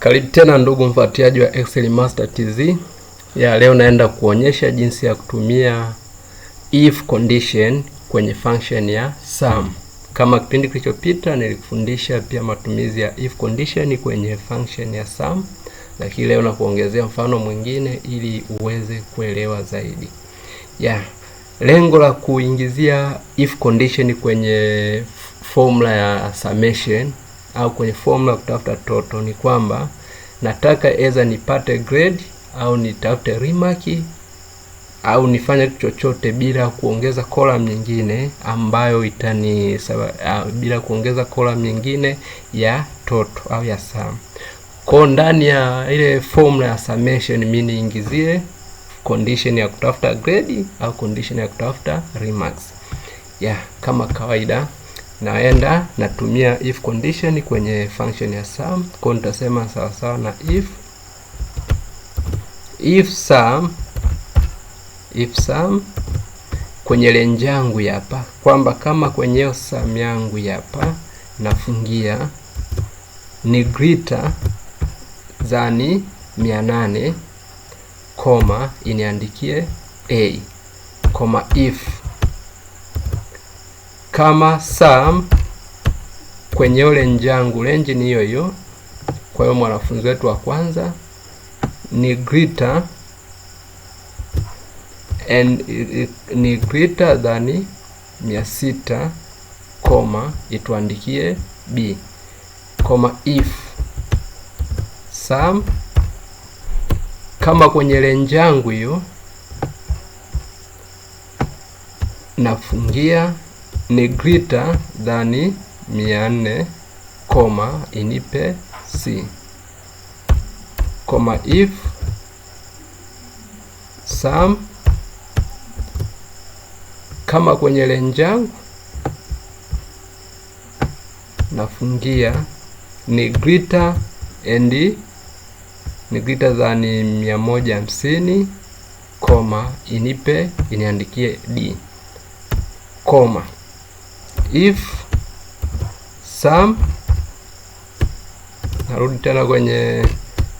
Karibu tena ndugu mfuatiliaji wa Excel Master TZ. Leo naenda kuonyesha jinsi ya kutumia if condition kwenye function ya sum. Kama kipindi kilichopita nilikufundisha pia matumizi ya if condition kwenye function ya sum, lakini leo nakuongezea mfano mwingine ili uweze kuelewa zaidi. Lengo la kuingizia if condition kwenye formula ya summation au kwenye formula kutafuta total ni kwamba nataka either nipate grade au nitafute remark au nifanye chochote bila kuongeza column nyingine ambayo bila kuongeza column nyingine ya total au ya sum. Kwa ndani ya ile formula ya summation mimi niingizie condition ya kutafuta grade au condition ya kutafuta remarks. Kama kawaida naenda natumia if condition kwenye function ya sum. Kwa nitasema sawa sawa na if sum kwenye range yangu hapa, kwamba kama kwenye hiyo sum yangu hapa nafungia ni greater than 800, koma iniandikie a, koma if kama sum kwenye range yangu, range ni hiyo hiyo. Kwa hiyo mwanafunzi wetu wa kwanza ni greater than 600, koma ituandikie b, koma if sum kama kwenye range yangu hiyo nafungia ni greater than 400, koma inipe c, koma if sum kama kwenye range yangu nafungia ni greater than 150, koma iniandikie d, koma if sum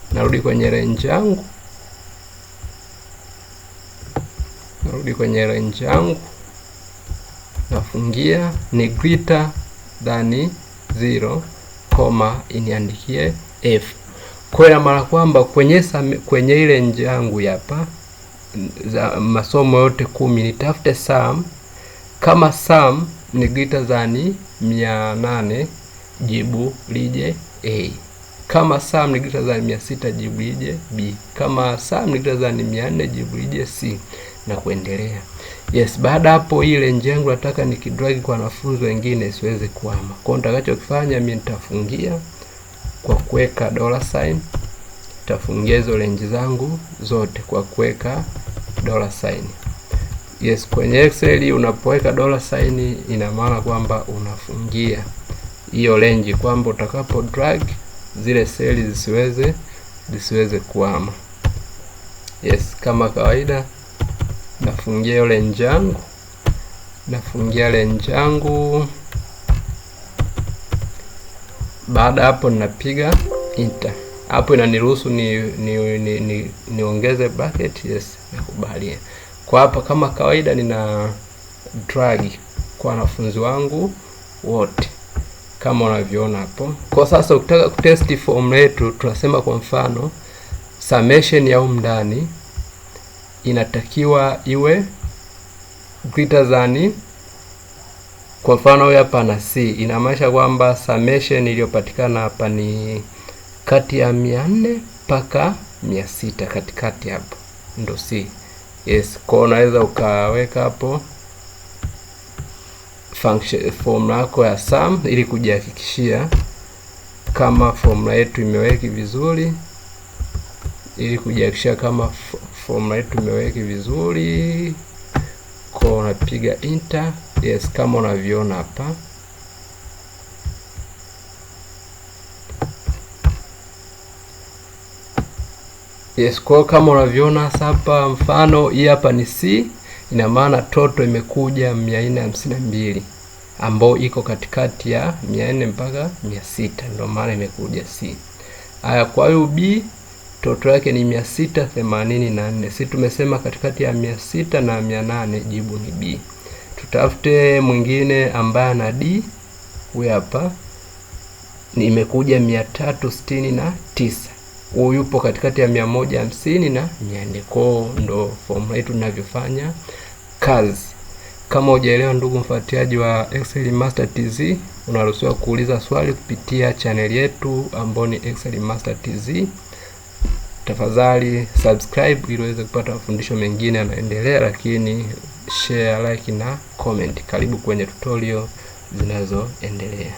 narudi kwenye range yangu, nafungia ni greater than 0, koma iniandikie f. Kwa maana kwamba kwenye ile range yangu hapa za masomo yote 10 nitafute sum. Kama sum ni greater than 800, jibu lije a. Kama sum ni greater than 600, jibu lije b. Kama sum ni greater than 400, jibu lije c, na kuendelea. Baada hapo ile range yangu nataka nikidrag kwa wanafunzi wengine siweze kuhama. Kwa nitakachokifanya mimi nitafungia kwa kuweka $. Nitafungia hizo range zangu zote kwa kuweka $. Kwenye Excel unapoweka $, ina maana kwamba unafungia hiyo range, kwamba utakapo drag zile seli zisiweze kuhama. Kama kawaida nafungia hiyo range yangu, baada hapo ninapiga enter. Hapo inaniruhusu niongeze bracket. Nakubalia. Kwa hapa kama kawaida nina drag kwa wanafunzi wangu wote kama unavyoona hapo. Kwa sasa ukitaka kutest formula yetu tunasema, kwa mfano summation ya ndani inatakiwa iwe greater than, kwa mfano hapa na c, inamaanisha kwamba summation iliyopatikana hapa ni kati ya 400 mpaka 600, katikati hapo ndo c. Kwa unaweza ukaweka hapo function formula yako ya sum ili kujihakikishia kama formula yetu imeweki vizuri, Kwa unapiga enter. Kama unavyoona hapa. Kwa kama unavyoona hapa, mfano hii hapa ni c, ina maana total imekuja 452, ambao iko katikati ya 400 mpaka 600, ndio maana imekuja C. Haya, kwa hiyo B toto yake ni 684. Sisi tumesema katikati ya 600 na 800 jibu ni B. Tutafute mwingine ambaye ana D. Huyu hapa nimekuja 369. Huyu yupo katikati ya 150 na 400. Kwa ndo formula yetu tunavyofanya kazi. Kama hujaelewa, ndugu mfuatiliaji wa Excel Master TZ, unaruhusiwa kuuliza swali kupitia channel yetu ambayo ni Excel Master TZ. Tafadhali subscribe ili uweze kupata mafundisho mengine yanaendelea, lakini share, like na comment. Karibu kwenye tutorial zinazoendelea.